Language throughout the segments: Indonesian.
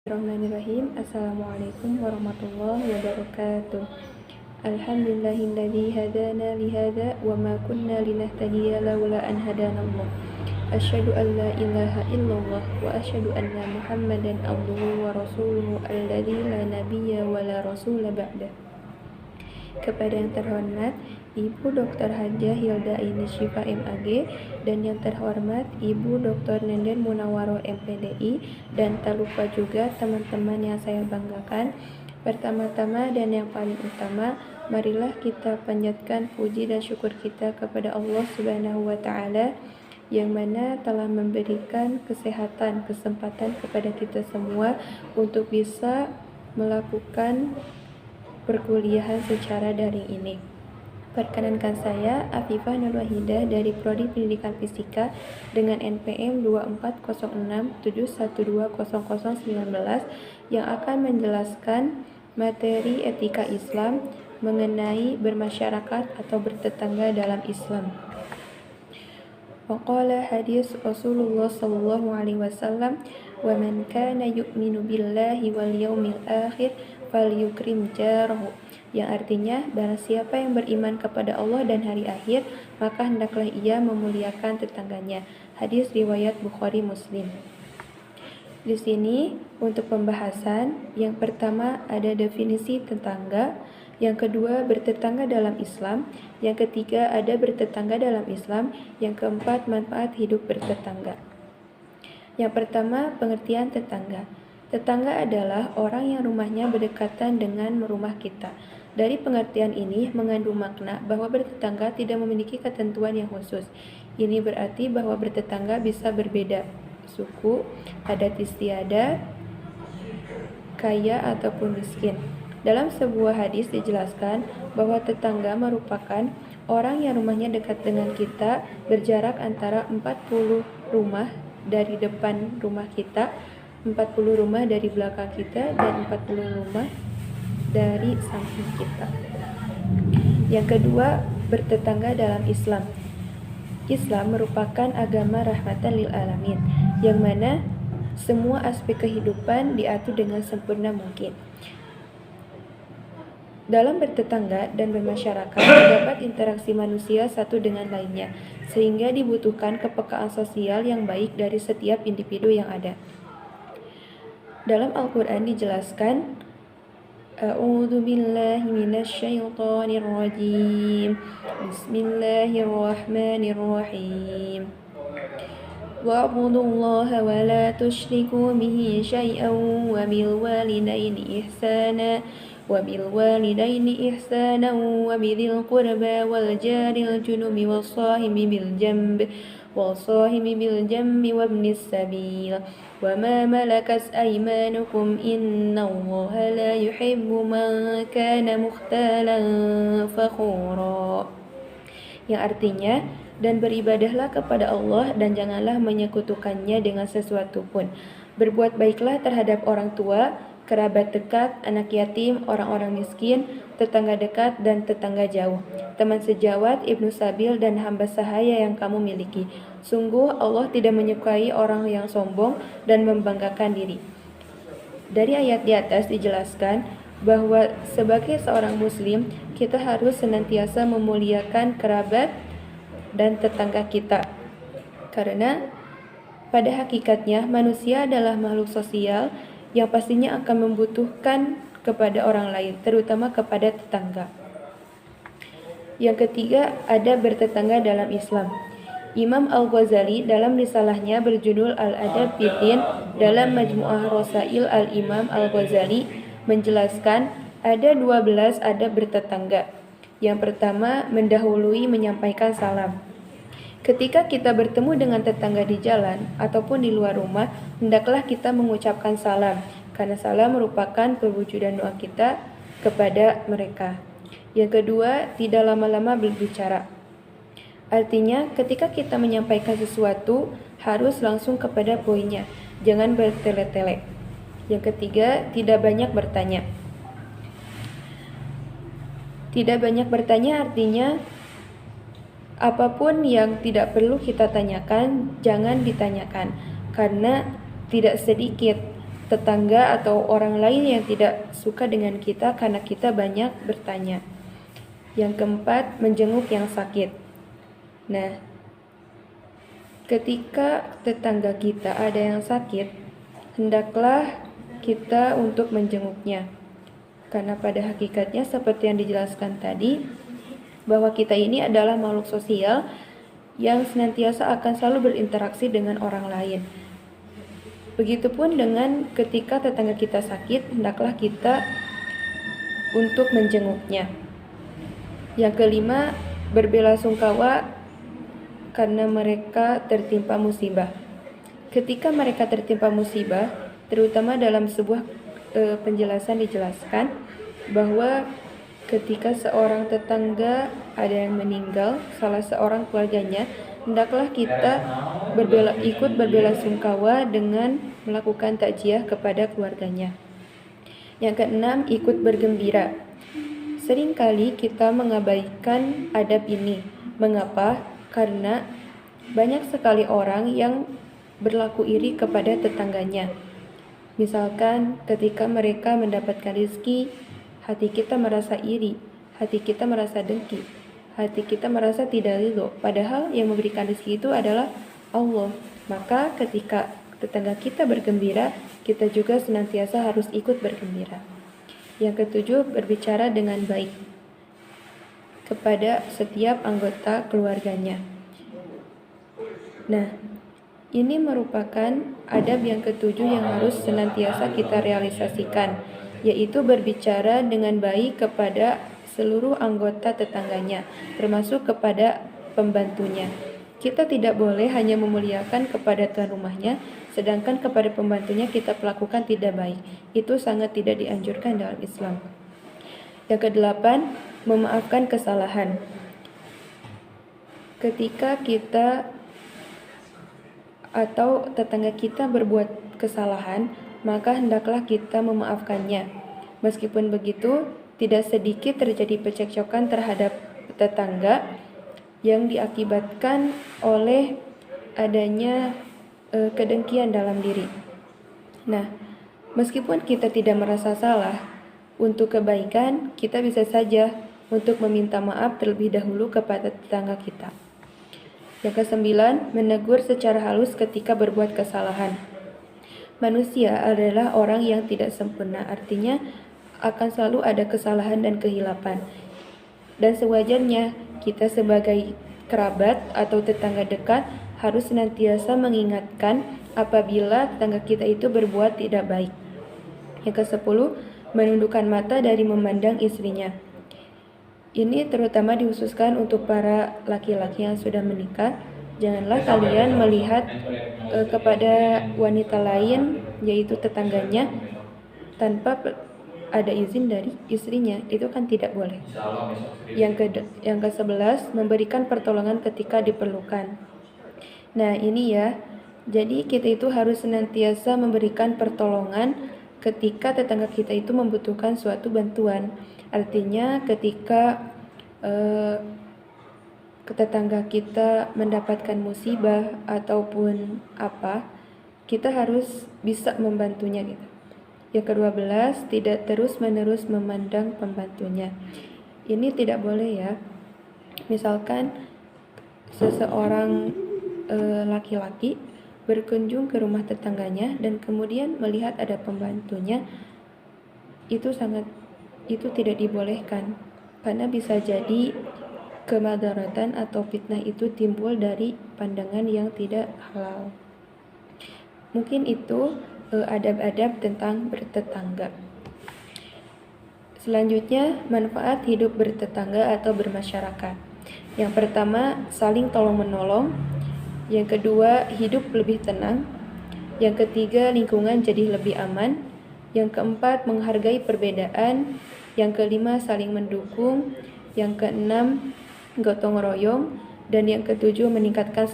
Bismillahirrahmanirrahim. Assalamualaikum warahmatullahi wabarakatuh. Alhamdulillahilladzi hadana lihada wa ma kunna linahtadiya laula an hadanallah. Asyhadu an la ilaha illallah wa asyhadu anna Muhammadan abduhu wa rasuluhu alladzi la nabiyya wa la rasula ba'da. Kepada yang terhormat Ibu Dr. Hajah Hilda Aini Syifa MAG dan yang terhormat Ibu Dr. Nenden Munawwaroh MPDI, dan tak lupa juga teman-teman yang saya banggakan. Pertama-tama dan yang paling utama, marilah kita panjatkan puji dan syukur kita kepada Allah Subhanahu wa taala yang mana telah memberikan kesempatan kepada kita semua untuk bisa melakukan perkuliahan secara daring ini. Perkenankan saya Afifah Nur Wahidah dari Prodi Pendidikan Fisika dengan NPM 240671200019 yang akan menjelaskan materi etika Islam mengenai bermasyarakat atau bertetangga dalam Islam. Waqala hadis Rasulullah sallallahu alaihi wasallam, "Wa man kana yu'minu billahi wal yawmil akhir falyukrim jarahu," yang artinya barang siapa yang beriman kepada Allah dan hari akhir, maka hendaklah ia memuliakan tetangganya. Hadis riwayat Bukhari Muslim. Di sini untuk pembahasan, yang pertama ada definisi tetangga, yang kedua bertetangga dalam Islam, yang ketiga ada bertetangga dalam Islam, yang keempat manfaat hidup bertetangga. Yang pertama, pengertian tetangga. Tetangga adalah orang yang rumahnya berdekatan dengan rumah kita. Dari pengertian ini mengandung makna bahwa bertetangga tidak memiliki ketentuan yang khusus. Ini berarti bahwa bertetangga bisa berbeda suku, adat istiadat, kaya ataupun miskin. Dalam sebuah hadis dijelaskan bahwa tetangga merupakan orang yang rumahnya dekat dengan kita, berjarak antara 40 rumah dari depan rumah kita, 40 rumah dari belakang kita, dan 40 rumah dari samping kita. Yang kedua, bertetangga dalam Islam. Islam merupakan agama rahmatan lil alamin, yang mana semua aspek kehidupan diatur dengan sempurna mungkin. Dalam bertetangga dan bermasyarakat terdapat interaksi manusia satu dengan lainnya, sehingga dibutuhkan kepekaan sosial yang baik dari setiap individu yang ada. Dalam Al-Quran dijelaskan, A'udzu billahi minasyaitonir rajim. Bismillahirrahmanirrahim. Wa'budullaha wa la tusyriku bihi syai'an wa bil walidaini ihsana wa bidhil qurba wal jaril junubi was-sahibi bil jambi wa ibnis sabil wa ma malakat aymanukum innallaha la yuhibbu man kana mukhtalan fakhura, yang artinya, dan beribadahlah kepada Allah dan janganlah menyekutukannya dengan sesuatu pun. Berbuat baiklah terhadap orang tua, kerabat dekat, anak yatim, orang-orang miskin, tetangga dekat dan tetangga jauh, teman sejawat, ibnu sabil, dan hamba sahaya yang kamu miliki. Sungguh Allah tidak menyukai orang yang sombong dan membanggakan diri. Dari ayat di atas dijelaskan bahwa sebagai seorang muslim, kita harus senantiasa memuliakan kerabat dan tetangga kita. Karena pada hakikatnya manusia adalah makhluk sosial yang pastinya akan membutuhkan kepada orang lain, terutama kepada tetangga. Yang ketiga, ada bertetangga dalam Islam. Imam Al-Ghazali dalam risalahnya berjudul Al-Adab Fiddin dalam Majmu'ah Rasail Al-Imam Al-Ghazali menjelaskan ada 12 adab bertetangga. Yang pertama, mendahului menyampaikan salam. Ketika kita bertemu dengan tetangga di jalan ataupun di luar rumah, hendaklah kita mengucapkan salam, karena salam merupakan perwujudan doa kita kepada mereka. Yang kedua, tidak lama-lama berbicara. Artinya, ketika kita menyampaikan sesuatu, harus langsung kepada poinnya, jangan bertele-tele. Yang ketiga, tidak banyak bertanya. Tidak banyak bertanya artinya, apapun yang tidak perlu kita tanyakan, jangan ditanyakan, karena tidak sedikit tetangga atau orang lain yang tidak suka dengan kita karena kita banyak bertanya. Yang keempat, menjenguk yang sakit. Nah, ketika tetangga kita ada yang sakit, hendaklah kita untuk menjenguknya. Karena pada hakikatnya seperti yang dijelaskan tadi, bahwa kita ini adalah makhluk sosial yang senantiasa akan selalu berinteraksi dengan orang lain. Begitupun dengan ketika tetangga kita sakit, hendaklah kita untuk menjenguknya. Yang kelima, berbelasungkawa karena mereka tertimpa musibah. Ketika mereka tertimpa musibah, terutama dalam sebuah penjelasan dijelaskan bahwa ketika seorang tetangga ada yang meninggal, salah seorang keluarganya, hendaklah kita ikut berbelasungkawa dengan melakukan takziah kepada keluarganya. Yang keenam, ikut bergembira. Seringkali kita mengabaikan adab ini. Mengapa? Karena banyak sekali orang yang berlaku iri kepada tetangganya. Misalkan ketika mereka mendapatkan rezeki, hati kita merasa iri, hati kita merasa dengki, hati kita merasa tidak ridho, padahal yang memberikan rezeki itu adalah Allah. Maka ketika tetangga kita bergembira, kita juga senantiasa harus ikut bergembira. Yang ketujuh, berbicara dengan baik kepada setiap anggota keluarganya. Nah, ini merupakan adab yang ketujuh yang harus senantiasa kita realisasikan, yaitu berbicara dengan baik kepada seluruh anggota tetangganya, termasuk kepada pembantunya. Kita tidak boleh hanya memuliakan kepada tuan rumahnya, sedangkan kepada pembantunya kita perlakukan tidak baik. Itu sangat tidak dianjurkan dalam Islam. Yang kedelapan, memaafkan kesalahan. Ketika kita atau tetangga kita berbuat kesalahan, maka hendaklah kita memaafkannya. Meskipun begitu, tidak sedikit terjadi percekcokan terhadap tetangga yang diakibatkan oleh adanya kedengkian dalam diri. Nah, meskipun kita tidak merasa salah, untuk kebaikan kita bisa saja untuk meminta maaf terlebih dahulu kepada tetangga kita. Yang kesembilan, menegur secara halus ketika berbuat kesalahan. Manusia adalah orang yang tidak sempurna, artinya akan selalu ada kesalahan dan kehilapan. Dan sewajarnya kita sebagai kerabat atau tetangga dekat harus senantiasa mengingatkan apabila tetangga kita itu berbuat tidak baik. Yang kesepuluh, menundukkan mata dari memandang istrinya. Ini terutama dikhususkan untuk para laki-laki yang sudah menikah. Janganlah kalian melihat kepada wanita lain, yaitu tetangganya, tanpa ada izin dari istrinya. Itu kan tidak boleh. Yang ke-11, memberikan pertolongan ketika diperlukan. Nah, ini ya. Jadi kita itu harus senantiasa memberikan pertolongan ketika tetangga kita itu membutuhkan suatu bantuan. Artinya ketika tetangga kita mendapatkan musibah ataupun apa, kita harus bisa membantunya gitu. Yang ke-12, tidak terus-menerus memandang pembantunya. Ini tidak boleh ya. Misalkan seseorang laki-laki berkunjung ke rumah tetangganya dan kemudian melihat ada pembantunya, itu tidak dibolehkan, karena bisa jadi kemadaratan atau fitnah itu timbul dari pandangan yang tidak halal. Mungkin itu adab-adab tentang bertetangga. Selanjutnya, manfaat hidup bertetangga atau bermasyarakat. Yang pertama, saling tolong-menolong. Yang kedua, hidup lebih tenang. Yang ketiga, lingkungan jadi lebih aman. Yang keempat, menghargai perbedaan. Yang kelima, saling mendukung. Yang keenam, gotong royong. Dan yang ketujuh, meningkatkan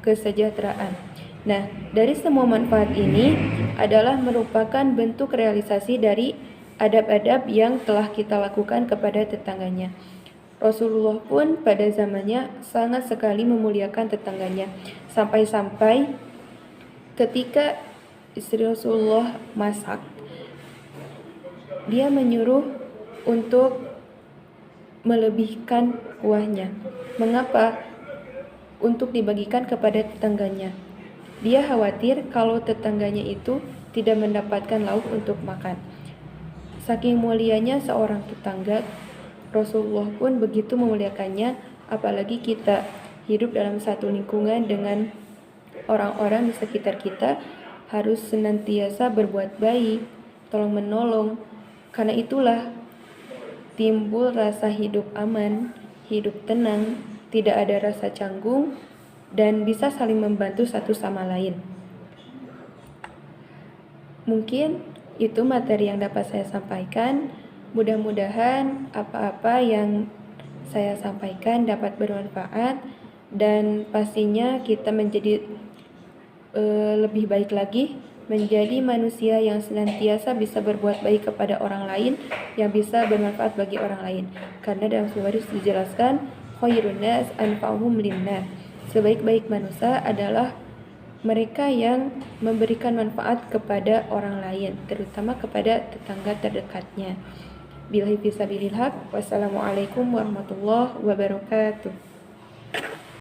kesejahteraan. Nah, dari semua manfaat ini adalah merupakan bentuk realisasi dari adab-adab yang telah kita lakukan kepada tetangganya. Rasulullah pun pada zamannya sangat sekali memuliakan tetangganya. Sampai-sampai ketika istri Rasulullah masak, dia menyuruh untuk melebihkan kuahnya. Mengapa? Untuk dibagikan kepada tetangganya. Dia khawatir kalau tetangganya itu tidak mendapatkan lauk untuk makan. Saking mulianya seorang tetangga, Rasulullah pun begitu memuliakannya, apalagi kita hidup dalam satu lingkungan dengan orang-orang di sekitar kita, harus senantiasa berbuat baik, tolong menolong. Karena itulah timbul rasa hidup aman, hidup tenang, tidak ada rasa canggung, dan bisa saling membantu satu sama lain. Mungkin itu materi yang dapat saya sampaikan. Mudah-mudahan apa-apa yang saya sampaikan dapat bermanfaat, dan pastinya kita menjadi lebih baik lagi, menjadi manusia yang senantiasa bisa berbuat baik kepada orang lain, yang bisa bermanfaat bagi orang lain. Karena dalam sebuah hadis dijelaskan, khairun nas anfa'uhum linnas. Sebaik-baik manusia adalah mereka yang memberikan manfaat kepada orang lain, terutama kepada tetangga terdekatnya. Billahi fisabilil haq. Wassalamualaikum warahmatullahi wabarakatuh.